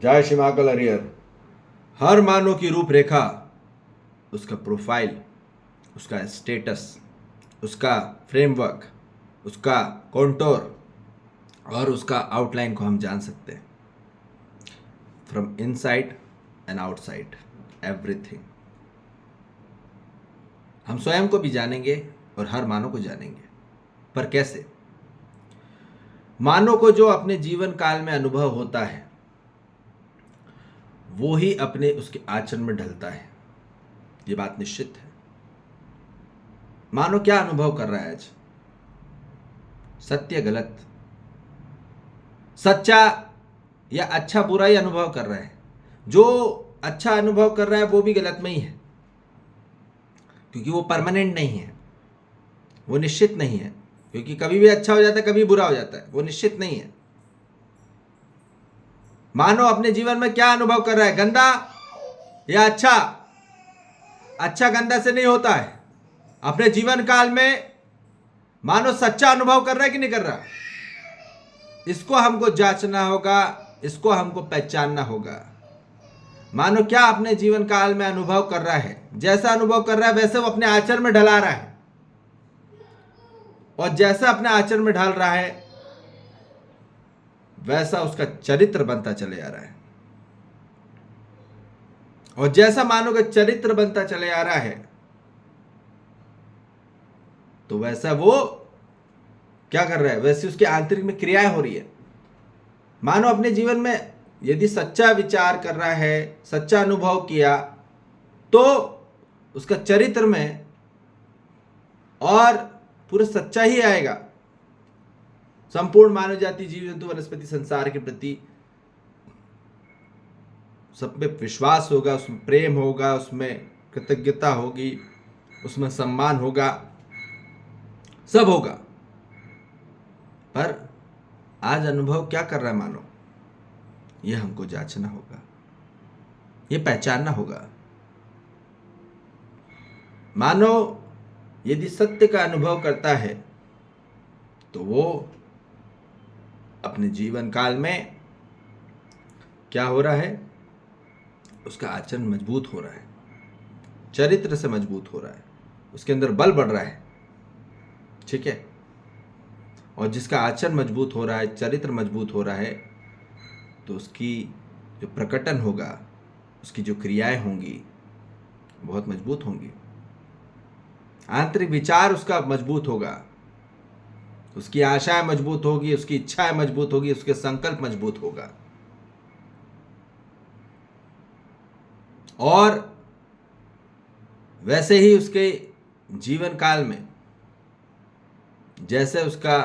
जय श्री महाकाल हरिहर। हर मानव की रूपरेखा, उसका प्रोफाइल, उसका स्टेटस, उसका फ्रेमवर्क, उसका कॉन्टोर और उसका आउटलाइन को हम जान सकते हैं। From inside and outside everything. हम स्वयं को भी जानेंगे और हर मानव को जानेंगे। पर कैसे? मानव को जो अपने जीवन काल में अनुभव होता है वो ही अपने उसके आचरण में ढलता है। ये बात निश्चित है। मानव क्या अनुभव कर रहा है आज? सत्य गलत, सच्चा या अच्छा बुरा ही अनुभव कर रहा है। जो अच्छा अनुभव कर रहा है वो भी गलत में ही है, क्योंकि वो परमानेंट नहीं है, वो निश्चित नहीं है। क्योंकि कभी भी अच्छा हो जाता है, कभी बुरा हो जाता है, वो निश्चित नहीं है। मानव अपने जीवन में क्या अनुभव कर रहा है? गंदा या अच्छा? अच्छा गंदा से नहीं होता है। अपने जीवन काल में मानव सच्चा अनुभव कर रहा है कि नहीं कर रहा? इसको हमको जांचना होगा, इसको हमको पहचानना होगा। मानव क्या अपने जीवन काल में अनुभव कर रहा है? जैसा अनुभव कर रहा है वैसे वो अपने आचरण में ढला रहा है, और जैसा अपने आचरण में ढाल रहा है वैसा उसका चरित्र बनता चले आ रहा है। और जैसा मानव का चरित्र बनता चले आ रहा है तो वैसा वो क्या कर रहा है, वैसे उसके आंतरिक में क्रियाएं हो रही है। मानव अपने जीवन में यदि सच्चा विचार कर रहा है, सच्चा अनुभव किया, तो उसका चरित्र में और पूरा सच्चा ही आएगा। संपूर्ण मानव जाति, जीव जंतु, वनस्पति, संसार के प्रति सब में विश्वास होगा, उसमें प्रेम होगा, उसमें कृतज्ञता होगी, उसमें सम्मान होगा, सब होगा। पर आज अनुभव क्या कर रहा है मानव, यह हमको जांचना होगा, यह पहचानना होगा। मानव यदि सत्य का अनुभव करता है तो वो अपने जीवन काल में क्या हो रहा है, उसका आचरण मजबूत हो रहा है, चरित्र से मजबूत हो रहा है, उसके अंदर बल बढ़ रहा है। ठीक है? और जिसका आचरण मजबूत हो रहा है, चरित्र मजबूत हो रहा है, तो उसकी जो प्रकटन होगा, उसकी जो क्रियाएं होंगी बहुत मजबूत होंगी। आंतरिक विचार उसका मजबूत होगा, उसकी आशाएं मजबूत होगी, उसकी इच्छाएं मजबूत होगी, उसके संकल्प मजबूत होगा। और वैसे ही उसके जीवन काल में जैसे उसका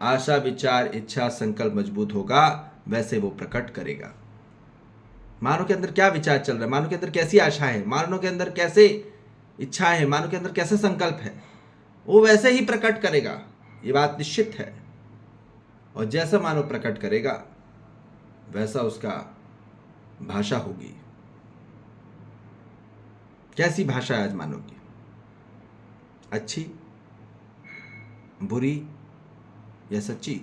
आशा, विचार, इच्छा, संकल्प मजबूत होगा, वैसे वो प्रकट करेगा। मानव के अंदर क्या विचार चल रहा है, मानव के अंदर कैसी आशा है, मानव के अंदर कैसे इच्छा है, मानव के अंदर कैसे संकल्प है, वो वैसे ही प्रकट करेगा। ये बात निश्चित है। और जैसा मानव प्रकट करेगा वैसा उसका भाषा होगी। कैसी भाषा है आज मानव की? अच्छी, बुरी या सच्ची?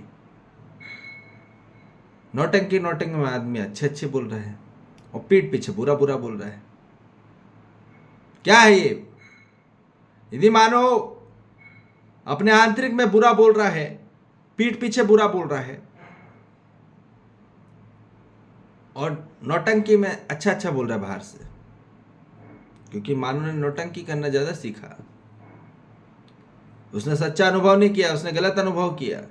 नौटंकी में आदमी अच्छे अच्छे बोल रहे हैं और पीठ पीछे बुरा बुरा बोल रहा है। क्या है ये? यदि मानो अपने आंतरिक में बुरा बोल रहा है, पीठ पीछे बुरा बोल रहा है, और नौटंकी में अच्छा अच्छा बोल रहा है बाहर से, क्योंकि मानव ने नौटंकी करना ज्यादा सीखा। उसने सच्चा अनुभव नहीं किया, उसने गलत अनुभव किया।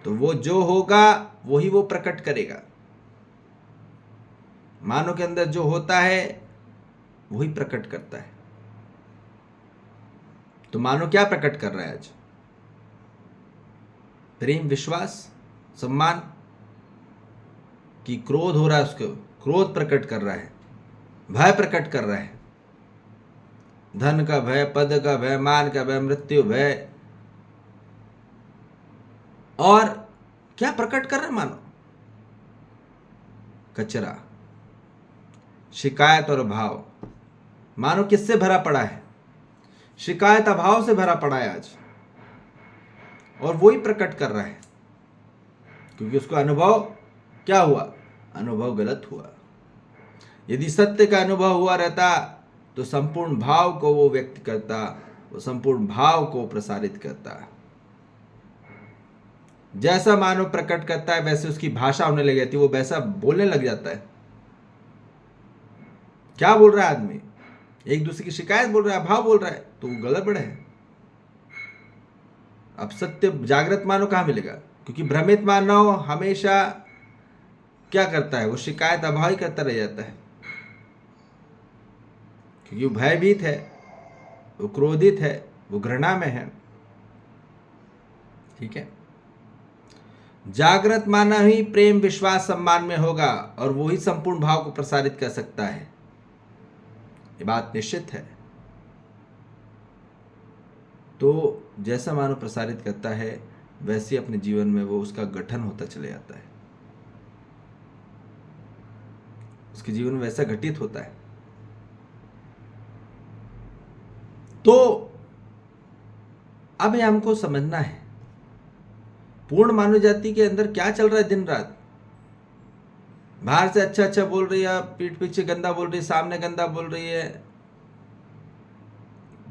तो वो जो होगा वही वो प्रकट करेगा। मानव के अंदर जो होता है वही प्रकट करता है। तो मानव क्या प्रकट कर रहा है आज? प्रेम, विश्वास, सम्मान की क्रोध हो रहा है, उसको क्रोध प्रकट कर रहा है, भय प्रकट कर रहा है, धन का भय, पद का भय, मान का भय, मृत्यु भय। और क्या प्रकट कर रहा है मानव? कचरा, शिकायत और भाव। मानव किससे भरा पड़ा है? शिकायत, अभाव से भरा पड़ा है आज, और वही प्रकट कर रहा है, क्योंकि उसको अनुभव क्या हुआ? अनुभव गलत हुआ। यदि सत्य का अनुभव हुआ रहता तो संपूर्ण भाव को वो व्यक्त करता, वो संपूर्ण भाव को प्रसारित करता। जैसा मानव प्रकट करता है वैसे उसकी भाषा होने लग जाती है, वो वैसा बोलने लग जाता है। क्या बोल रहा है आदमी? एक दूसरे की शिकायत बोल रहा है, भाव बोल रहा है, तो वो गड़बड़ है। अब सत्य जागृत मानव कहां मिलेगा? क्योंकि भ्रमित मानव हमेशा क्या करता है? वो शिकायत अभाव ही करता रह जाता है, क्योंकि वो भयभीत है, वो क्रोधित है, वो घृणा में है। ठीक है। जागृत मानव ही प्रेम, विश्वास, सम्मान में होगा और वो ही संपूर्ण भाव को प्रसारित कर सकता है, ये बात निश्चित है। तो जैसा मानव प्रसारित करता है वैसे अपने जीवन में वो उसका गठन होता चले जाता है, उसके जीवन में वैसा घटित होता है। तो अब ये हमको समझना है पूर्ण मानव जाति के अंदर क्या चल रहा है दिन रात। बाहर से अच्छा अच्छा बोल रही है, पीठ पीछे गंदा बोल रही है, सामने गंदा बोल रही है।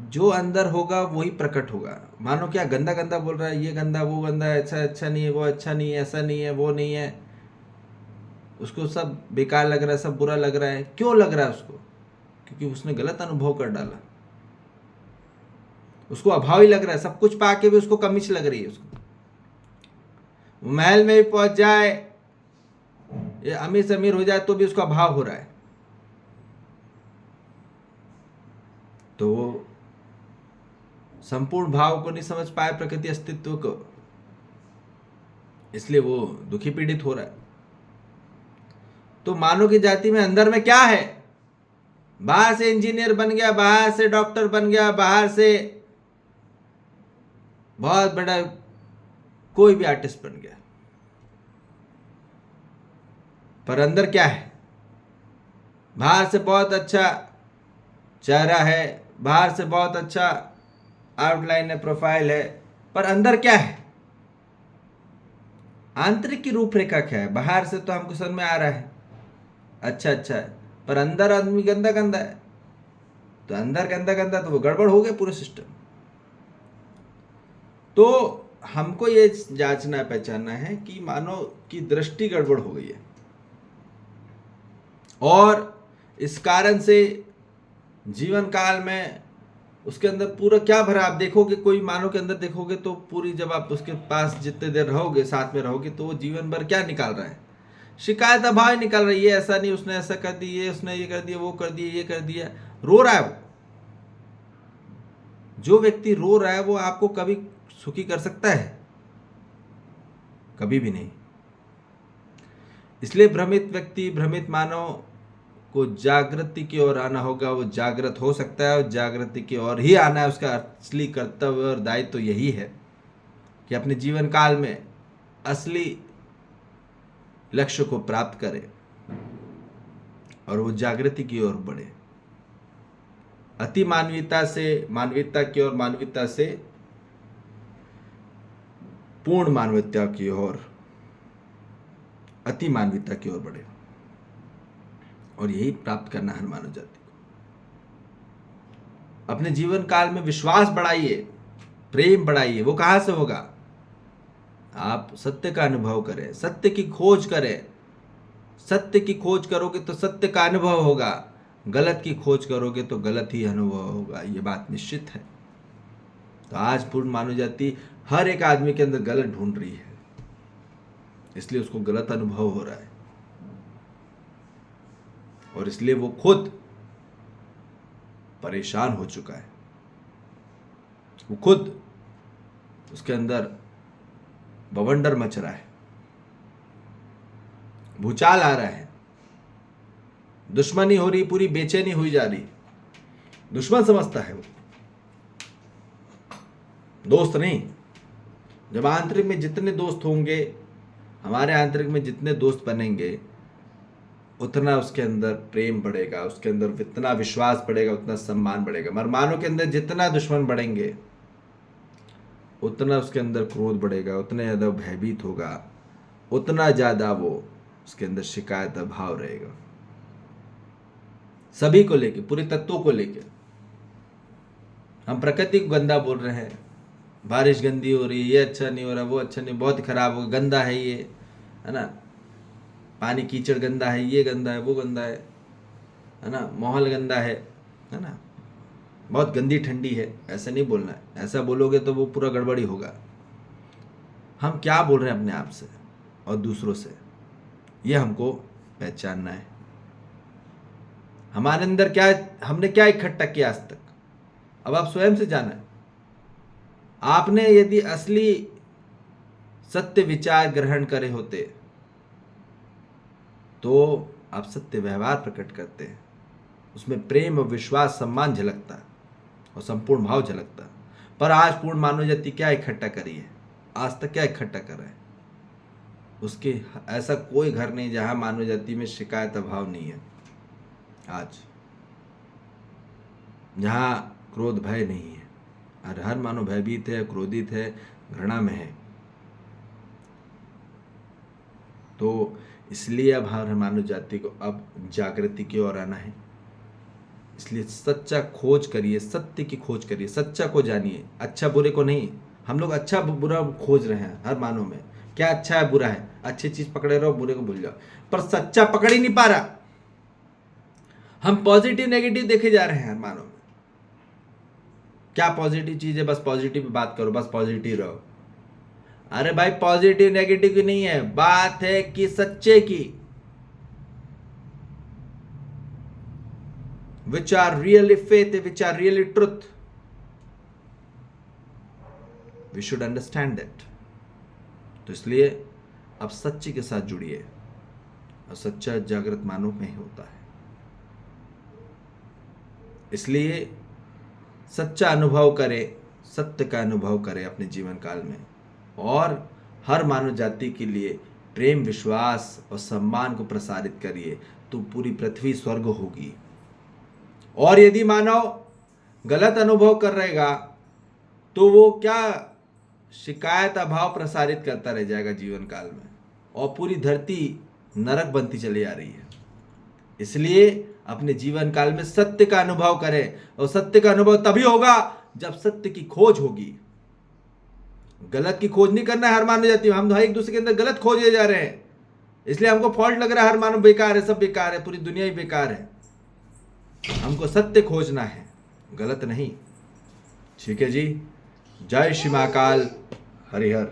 जो अंदर होगा वही प्रकट होगा। मानो क्या गंदा गंदा बोल रहा है, ये गंदा, वो गंदा है, अच्छा अच्छा नहीं है, वो अच्छा नहीं है, ऐसा नहीं है, वो नहीं है, उसको सब बेकार लग रहा है, सब बुरा लग रहा है। क्यों लग रहा है उसको? क्योंकि उसने गलत अनुभव कर डाला, उसको अभाव ही लग रहा है। सब कुछ पाके भी उसको कमी लग रही है। उसको महल में भी पहुंच जाए, ये अमीर से अमीर हो जाए तो भी उसका अभाव हो रहा है। तो वो संपूर्ण भाव को नहीं समझ पाए, प्रकृति अस्तित्व को, इसलिए वो दुखी पीड़ित हो रहा है। तो मानव की जाति में अंदर में क्या है? बाहर से इंजीनियर बन गया, बाहर से डॉक्टर बन गया, बाहर से बहुत बड़ा कोई भी आर्टिस्ट बन गया, पर अंदर क्या है? बाहर से बहुत अच्छा चेहरा है, बाहर से बहुत अच्छा आउटलाइन है, प्रोफाइल है, पर अंदर क्या है? आंतरिक की रूपरेखा क्या है? बाहर से तो हमको समझ में आ रहा है अच्छा अच्छा है, पर अंदर आदमी गंदा गंदा है। तो अंदर गंदा गंदा तो वो गड़बड़ हो गया पूरे सिस्टम। तो हमको ये जांचना पहचानना है कि मानव की दृष्टि गड़बड़ हो गई है, और इस कारण से जीवन काल में उसके अंदर पूरा क्या भरा। आप देखोगे कोई मानव के अंदर देखोगे तो पूरी, जब आप उसके पास जितने देर रहोगे, साथ में रहोगे, तो वो जीवन भर क्या निकाल रहा है? शिकायत अभाव निकाल रही है। ऐसा नहीं, उसने ऐसा कर दिया, उसने ये कर दिया, वो कर दिया, ये कर दिया, रो रहा है वो। जो व्यक्ति रो रहा है वो आपको कभी सुखी कर सकता है? कभी भी नहीं। इसलिए भ्रमित व्यक्ति, भ्रमित मानव को जागृति की ओर आना होगा। वो जागृत हो सकता है और जागृति की ओर ही आना है। उसका असली कर्तव्य और दायित्व तो यही है कि अपने जीवन काल में असली लक्ष्य को प्राप्त करे और वो जागृति की ओर बढ़े, अति मानवीयता से मानवीयता की ओर, मानवीयता से पूर्ण मानवीयता की ओर, अति मानवीयता की ओर बढ़े। और यही प्राप्त करना है मानव जाति को। अपने जीवन काल में विश्वास बढ़ाइए, प्रेम बढ़ाइए। वो कहां से होगा? आप सत्य का अनुभव करें, सत्य की खोज करें। सत्य की खोज करोगे तो सत्य का अनुभव होगा, गलत की खोज करोगे तो गलत ही अनुभव होगा, ये बात निश्चित है। तो आज पूर्ण मानव जाति हर एक आदमी के अंदर गलत ढूंढ रही है, इसलिए उसको गलत अनुभव हो रहा है, और इसलिए वो खुद परेशान हो चुका है। वो खुद, उसके अंदर बवंडर मच रहा है, भूचाल आ रहा है, दुश्मनी हो रही, पूरी बेचैनी हुई जा रही। दुश्मन समझता है वो, दोस्त नहीं। जब आंतरिक में जितने दोस्त होंगे, हमारे आंतरिक में जितने दोस्त बनेंगे, उतना उसके अंदर प्रेम बढ़ेगा, उसके अंदर इतना विश्वास बढ़ेगा, उतना सम्मान बढ़ेगा। मगर मानव के अंदर जितना दुश्मन बढ़ेंगे, उतना उसके अंदर क्रोध बढ़ेगा, उतना ज़्यादा भयभीत होगा, उतना ज़्यादा वो उसके अंदर शिकायत भाव रहेगा, सभी को लेके, पूरे तत्वों को लेके। हम प्रकृति को गंदा बोल रहे हैं, बारिश गंदी हो रही है, ये अच्छा नहीं हो रहा, वो अच्छा नहीं, बहुत खराब हो, गंदा है ये, है ना, पानी कीचड़ गंदा है, ये गंदा है, वो गंदा है ना, माहौल गंदा है ना, बहुत गंदी ठंडी है। ऐसा नहीं बोलना है, ऐसा बोलोगे तो वो पूरा गड़बड़ी होगा। हम क्या बोल रहे हैं अपने आप से और दूसरों से, ये हमको पहचानना है। हमारे अंदर क्या, हमने क्या इकट्ठा किया आज तक, अब आप स्वयं से जाना है। आपने यदि असली सत्य विचार ग्रहण करे होते तो आप सत्य व्यवहार प्रकट करते हैं, उसमें प्रेम और विश्वास, सम्मान झलकता और संपूर्ण भाव झलकता। पर आज पूर्ण मानव जाति क्या इकट्ठा करी है, आज तक क्या इकट्ठा कर रहा है? उसके ऐसा कोई घर नहीं जहां मानव जाति में शिकायत अभाव नहीं है। आज जहां क्रोध भय नहीं है, और हर मानव भयभीत है, क्रोधित है, घृणा में है। तो इसलिए अब हर मानव जाति को अब जागृति की ओर आना है। इसलिए सच्चा खोज करिए, सत्य की खोज करिए, सच्चा को जानिए, अच्छा बुरे को नहीं। हम लोग अच्छा बुरा खोज रहे हैं हर मानव में, क्या अच्छा है बुरा है, अच्छी चीज पकड़े रहो, बुरे को भूल जाओ, पर सच्चा पकड़ ही नहीं पा रहा। हम पॉजिटिव नेगेटिव देखे जा रहे हैं हर मानव में। क्या पॉजिटिव चीज है, बस पॉजिटिव बात करो, बस पॉजिटिव रहो। अरे भाई पॉजिटिव नेगेटिव की नहीं है बात, है कि सच्चे की, which are really faith, which are really truth. We should understand that. तो इसलिए अब सच्चे के साथ जुड़िए, और सच्चा जागृत मानव में ही होता है। इसलिए सच्चा अनुभव करें, सत्य का अनुभव करें अपने जीवन काल में, और हर मानव जाति के लिए प्रेम, विश्वास और सम्मान को प्रसारित करिए, तो पूरी पृथ्वी स्वर्ग होगी। और यदि मानव गलत अनुभव कर रहेगा तो वो क्या शिकायत अभाव प्रसारित करता रह जाएगा जीवन काल में, और पूरी धरती नरक बनती चली आ रही है। इसलिए अपने जीवन काल में सत्य का अनुभव करें, और सत्य का अनुभव तभी होगा जब सत्य की खोज होगी। गलत की खोज नहीं करना है हर मानव जाति में। हम एक दूसरे के अंदर गलत खोजे जा रहे हैं, इसलिए हमको फॉल्ट लग रहा है, हर मानव बेकार है, सब बेकार है, पूरी दुनिया ही बेकार है। हमको सत्य खोजना है, गलत नहीं। ठीक है जी। जय श्री महाकाल, हरिहर।